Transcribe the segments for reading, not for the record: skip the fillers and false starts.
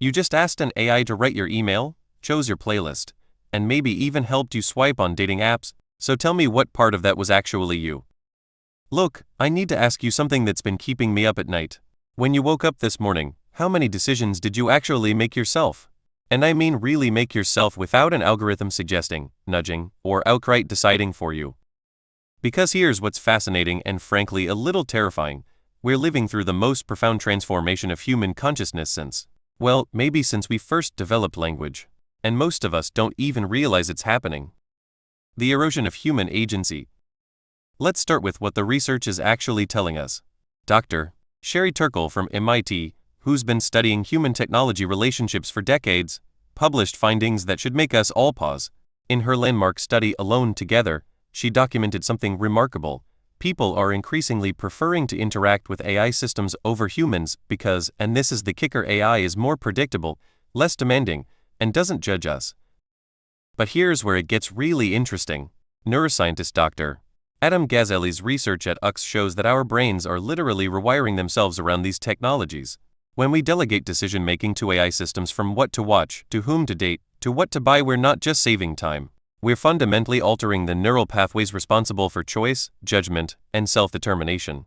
You just asked an AI to write your email, chose your playlist, and maybe even helped you swipe on dating apps, so tell me what part of that was actually you. Look, I need to ask you something that's been keeping me up at night. When you woke up this morning, how many decisions did you actually make yourself? And I mean really make yourself without an algorithm suggesting, nudging, or outright deciding for you. Because here's what's fascinating and frankly a little terrifying. We're living through the most profound transformation of human consciousness since, well, maybe since we first developed language. And most of us don't even realize it's happening. The erosion of human agency. Let's start with what the research is actually telling us. Dr. Sherry Turkle from MIT, who's been studying human-technology relationships for decades, published findings that should make us all pause. In her landmark study Alone Together, she documented something remarkable. People are increasingly preferring to interact with AI systems over humans because, and this is the kicker, AI is more predictable, less demanding, and doesn't judge us. But here's where it gets really interesting. Neuroscientist Dr. Adam Gazzaley's research at UX shows that our brains are literally rewiring themselves around these technologies. When we delegate decision-making to AI systems, from what to watch, to whom to date, to what to buy, we're not just saving time. We're fundamentally altering the neural pathways responsible for choice, judgment, and self-determination.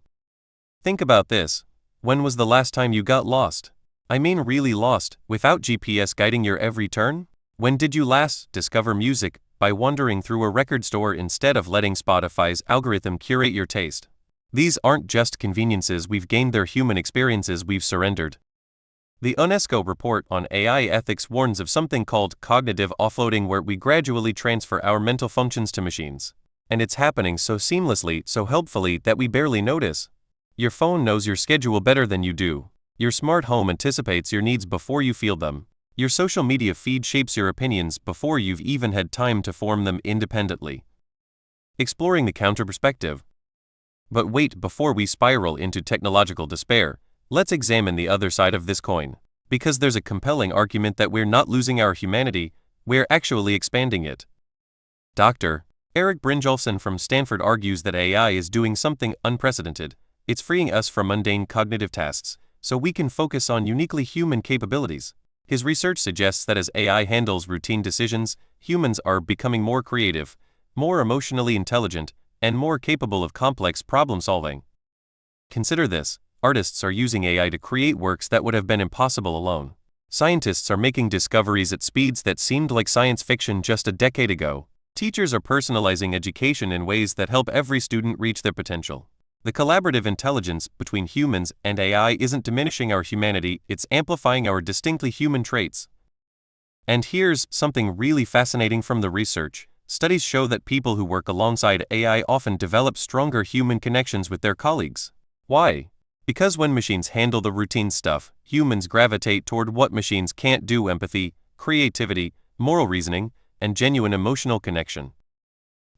Think about this. When was the last time you got lost? I mean really lost, without GPS guiding your every turn? When did you last discover music by wandering through a record store instead of letting Spotify's algorithm curate your taste? These aren't just conveniences we've gained, they're human experiences we've surrendered. The UNESCO report on AI ethics warns of something called cognitive offloading, where we gradually transfer our mental functions to machines. And it's happening so seamlessly, so helpfully, that we barely notice. Your phone knows your schedule better than you do. Your smart home anticipates your needs before you feel them. Your social media feed shapes your opinions before you've even had time to form them independently. Exploring the counter perspective. But wait, before we spiral into technological despair, let's examine the other side of this coin. Because there's a compelling argument that we're not losing our humanity, we're actually expanding it. Dr. Eric Brynjolfsson from Stanford argues that AI is doing something unprecedented. It's freeing us from mundane cognitive tasks, so we can focus on uniquely human capabilities. His research suggests that as AI handles routine decisions, humans are becoming more creative, more emotionally intelligent, and more capable of complex problem-solving. Consider this. Artists are using AI to create works that would have been impossible alone. Scientists are making discoveries at speeds that seemed like science fiction just a decade ago. Teachers are personalizing education in ways that help every student reach their potential. The collaborative intelligence between humans and AI isn't diminishing our humanity, it's amplifying our distinctly human traits. And here's something really fascinating from the research. Studies show that people who work alongside AI often develop stronger human connections with their colleagues. Why? Because when machines handle the routine stuff, humans gravitate toward what machines can't do: empathy, creativity, moral reasoning, and genuine emotional connection.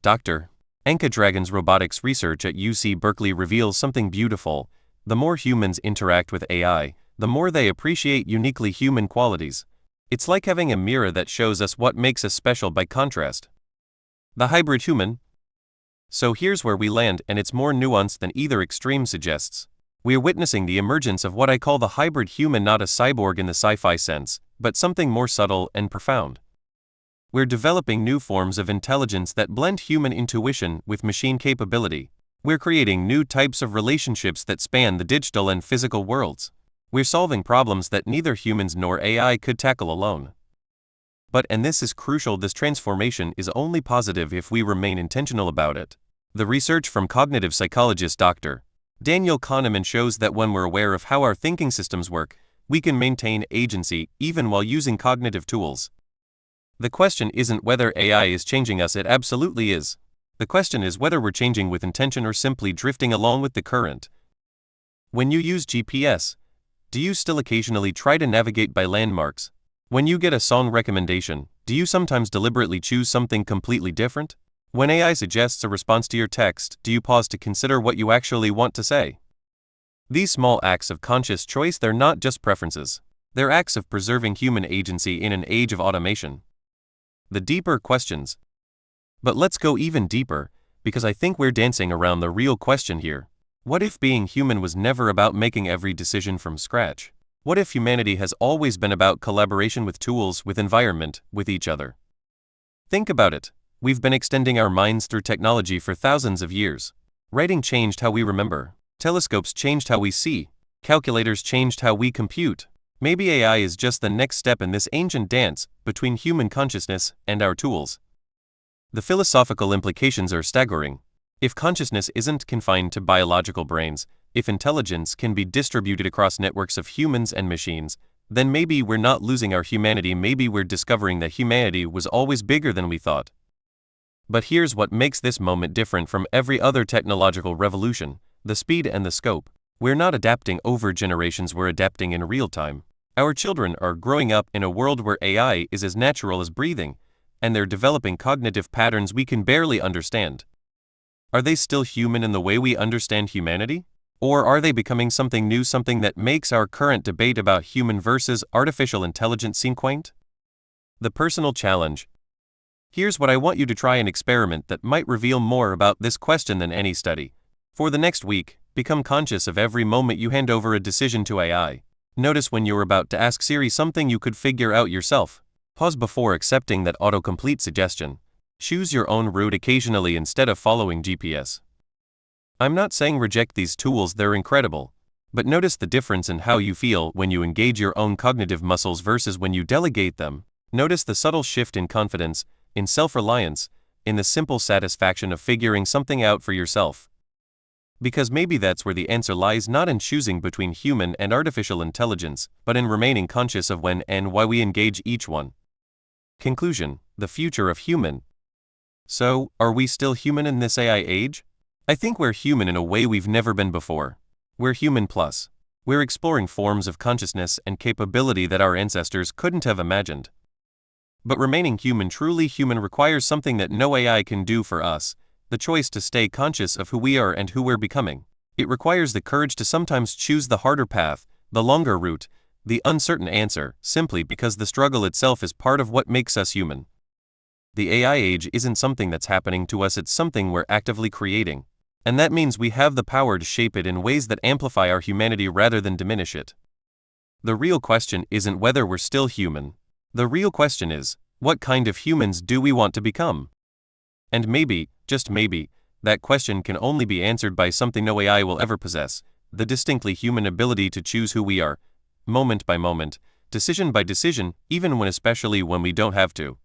Dr. Anka Dragon's robotics research at UC Berkeley reveals something beautiful. The more humans interact with AI, the more they appreciate uniquely human qualities. It's like having a mirror that shows us what makes us special by contrast. The hybrid human. So here's where we land, and it's more nuanced than either extreme suggests. We're witnessing the emergence of what I call the hybrid human, not a cyborg in the sci-fi sense, but something more subtle and profound. We're developing new forms of intelligence that blend human intuition with machine capability. We're creating new types of relationships that span the digital and physical worlds. We're solving problems that neither humans nor AI could tackle alone. But, and this is crucial, this transformation is only positive if we remain intentional about it. The research from cognitive psychologist Dr. Daniel Kahneman shows that when we're aware of how our thinking systems work, we can maintain agency even while using cognitive tools. The question isn't whether AI is changing us, it absolutely is. The question is whether we're changing with intention or simply drifting along with the current. When you use GPS, do you still occasionally try to navigate by landmarks? When you get a song recommendation, do you sometimes deliberately choose something completely different? When AI suggests a response to your text, do you pause to consider what you actually want to say? These small acts of conscious choice, they're not just preferences. They're acts of preserving human agency in an age of automation. The deeper questions. But let's go even deeper, because I think we're dancing around the real question here. What if being human was never about making every decision from scratch? What if humanity has always been about collaboration with tools, with environment, with each other? Think about it. We've been extending our minds through technology for thousands of years. Writing changed how we remember. Telescopes changed how we see. Calculators changed how we compute. Maybe AI is just the next step in this ancient dance between human consciousness and our tools. The philosophical implications are staggering. If consciousness isn't confined to biological brains, if intelligence can be distributed across networks of humans and machines, then maybe we're not losing our humanity, maybe we're discovering that humanity was always bigger than we thought. But here's what makes this moment different from every other technological revolution: the speed and the scope. We're not adapting over generations, we're adapting in real time. Our children are growing up in a world where AI is as natural as breathing, and they're developing cognitive patterns we can barely understand. Are they still human in the way we understand humanity? Or are they becoming something new, something that makes our current debate about human versus artificial intelligence seem quaint? The personal challenge. Here's what I want you to try: an experiment that might reveal more about this question than any study. For the next week, become conscious of every moment you hand over a decision to AI. Notice when you're about to ask Siri something you could figure out yourself. Pause before accepting that autocomplete suggestion. Choose your own route occasionally instead of following GPS. I'm not saying reject these tools, they're incredible. But notice the difference in how you feel when you engage your own cognitive muscles versus when you delegate them. Notice the subtle shift in confidence, in self-reliance, in the simple satisfaction of figuring something out for yourself. Because maybe that's where the answer lies, not in choosing between human and artificial intelligence, but in remaining conscious of when and why we engage each one. Conclusion: the future of human. So, are we still human in this AI age? I think we're human in a way we've never been before. We're human plus. We're exploring forms of consciousness and capability that our ancestors couldn't have imagined. But remaining human, truly human, requires something that no AI can do for us: the choice to stay conscious of who we are and who we're becoming. It requires the courage to sometimes choose the harder path, the longer route, the uncertain answer, simply because the struggle itself is part of what makes us human. The AI age isn't something that's happening to us, it's something we're actively creating. And that means we have the power to shape it in ways that amplify our humanity rather than diminish it. The real question isn't whether we're still human. The real question is, what kind of humans do we want to become? And maybe, just maybe, that question can only be answered by something no AI will ever possess: the distinctly human ability to choose who we are, moment by moment, decision by decision, even when, especially when we don't have to.